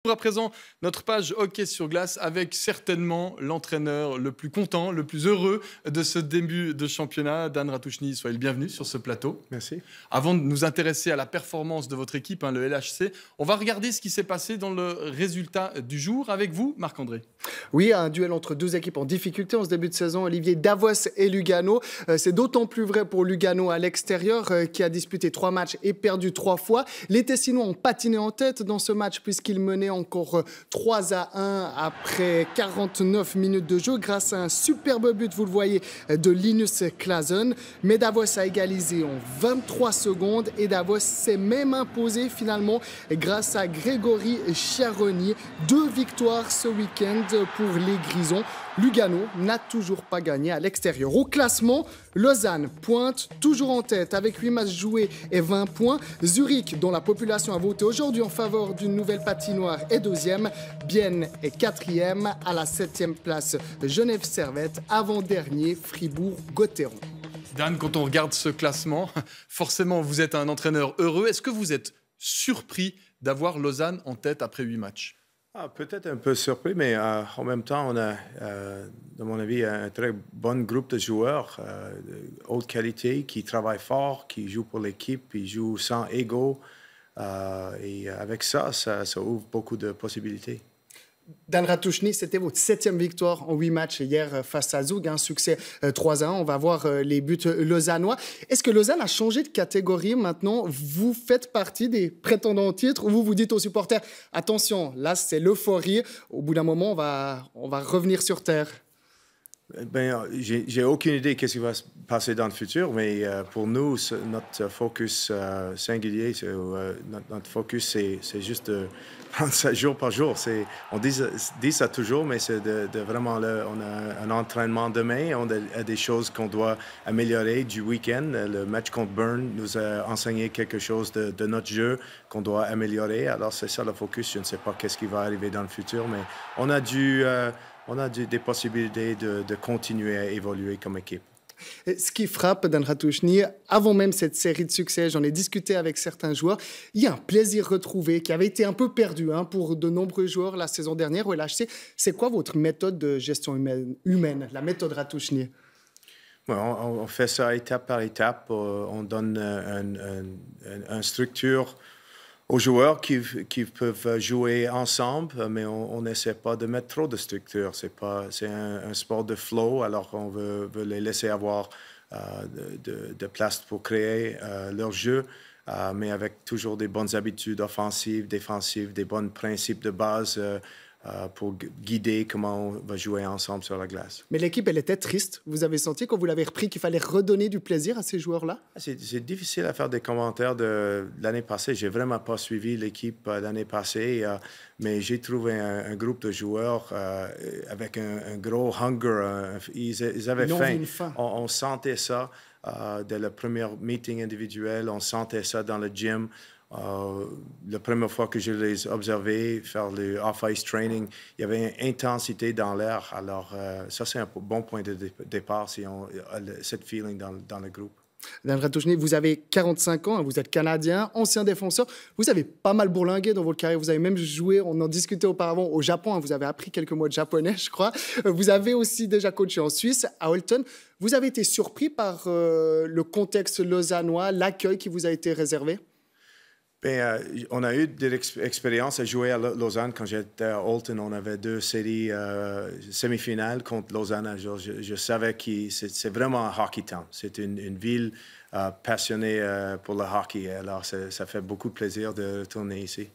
À présent, notre page hockey sur glace avec certainement l'entraîneur le plus content, le plus heureux de ce début de championnat. Dan Ratouchny, soyez le bienvenu sur ce plateau. Merci. Avant de nous intéresser à la performance de votre équipe, le LHC, on va regarder ce qui s'est passé dans le résultat du jour avec vous, Marc-André. Oui, un duel entre deux équipes en difficulté en ce début de saison, Olivier, Davos et Lugano. C'est d'autant plus vrai pour Lugano à l'extérieur qui a disputé 3 matchs et perdu 3 fois. Les Tessinois ont patiné en tête dans ce match puisqu'ils menaient encore 3-1 après 49 minutes de jeu grâce à un superbe but, vous le voyez, de Linus Klasen. Mais Davos a égalisé en 23 secondes et Davos s'est même imposé finalement grâce à Grégory Chiaroni. 2 victoires ce week-end pour les Grisons. Lugano n'a toujours pas gagné à l'extérieur. Au classement, Lausanne pointe toujours en tête avec 8 matchs joués et 20 points. Zurich, dont la population a voté aujourd'hui en faveur d'une nouvelle patinoire, est 2e. Bienne est 4e. À la 7e place, Genève Servette. Avant-dernier, Fribourg-Gotteron. Dan, quand on regarde ce classement, forcément vous êtes un entraîneur heureux. Est-ce que vous êtes surpris d'avoir Lausanne en tête après 8 matchs? Peut-être un peu surpris, mais en même temps, on a, de mon avis, un très bon groupe de joueurs de haute qualité qui travaillent fort, qui jouent pour l'équipe, qui jouent sans ego. Et avec ça ouvre beaucoup de possibilités. Dan Ratouchny, c'était votre 7e victoire en 8 matchs hier face à Zug, un succès 3-1. On va voir les buts lausannois. Est-ce que Lausanne a changé de catégorie maintenant? Vous faites partie des prétendants au titre ou vous dites aux supporters, attention, là c'est l'euphorie, au bout d'un moment on va revenir sur terre? J'ai aucune idée qu'est-ce qui va se passer dans le futur, mais pour nous, notre focus singulier, notre focus, c'est juste de prendre ça jour par jour. On dit ça toujours, mais c'est de vraiment là. On a un entraînement demain, on a des choses qu'on doit améliorer du week-end. Le match contre Bern nous a enseigné quelque chose de notre jeu qu'on doit améliorer. Alors c'est ça le focus. Je ne sais pas qu'est-ce qui va arriver dans le futur, mais on a des possibilités de continuer à évoluer comme équipe. Ce qui frappe Dan Ratouchny, avant même cette série de succès, j'en ai discuté avec certains joueurs, il y a un plaisir retrouvé qui avait été un peu perdu pour de nombreux joueurs la saison dernière au LHC. C'est quoi votre méthode de gestion humaine, la méthode Ratouchny? On fait ça étape par étape. On donne une structure aux joueurs qui peuvent jouer ensemble, mais on n'essaie pas de mettre trop de structure. C'est un sport de flow, alors on veut les laisser avoir de place pour créer leur jeu, mais avec toujours des bonnes habitudes offensives, défensives, des bons principes de base pour guider comment on va jouer ensemble sur la glace. Mais l'équipe, elle était triste. Vous avez senti, quand vous l'avez repris, qu'il fallait redonner du plaisir à ces joueurs-là? C'est difficile à faire des commentaires de l'année passée. J'ai vraiment pas suivi l'équipe l'année passée, mais j'ai trouvé un groupe de joueurs avec un gros hunger. Ils avaient faim. On sentait ça dès le premier meeting individuel. On sentait ça dans le gym. La première fois que je les observais faire le off-ice training, il y avait une intensité dans l'air. Alors, ça, c'est un bon point de départ si on a cette feeling dans le groupe. Dan Ratouchny, vous avez 45 ans, vous êtes Canadien, ancien défenseur. Vous avez pas mal bourlingué dans votre carrière. Vous avez même joué, on en discutait auparavant, au Japon. Vous avez appris quelques mots de japonais, je crois. Vous avez aussi déjà coaché en Suisse, à Holton. Vous avez été surpris par le contexte lausannois, l'accueil qui vous a été réservé? On a eu de l'expérience à jouer à Lausanne. Quand j'étais à Holton, on avait 2 séries semi-finales contre Lausanne. Je savais que c'est vraiment un hockey town. C'est une ville passionnée pour le hockey. Alors, ça fait beaucoup de plaisir de retourner ici.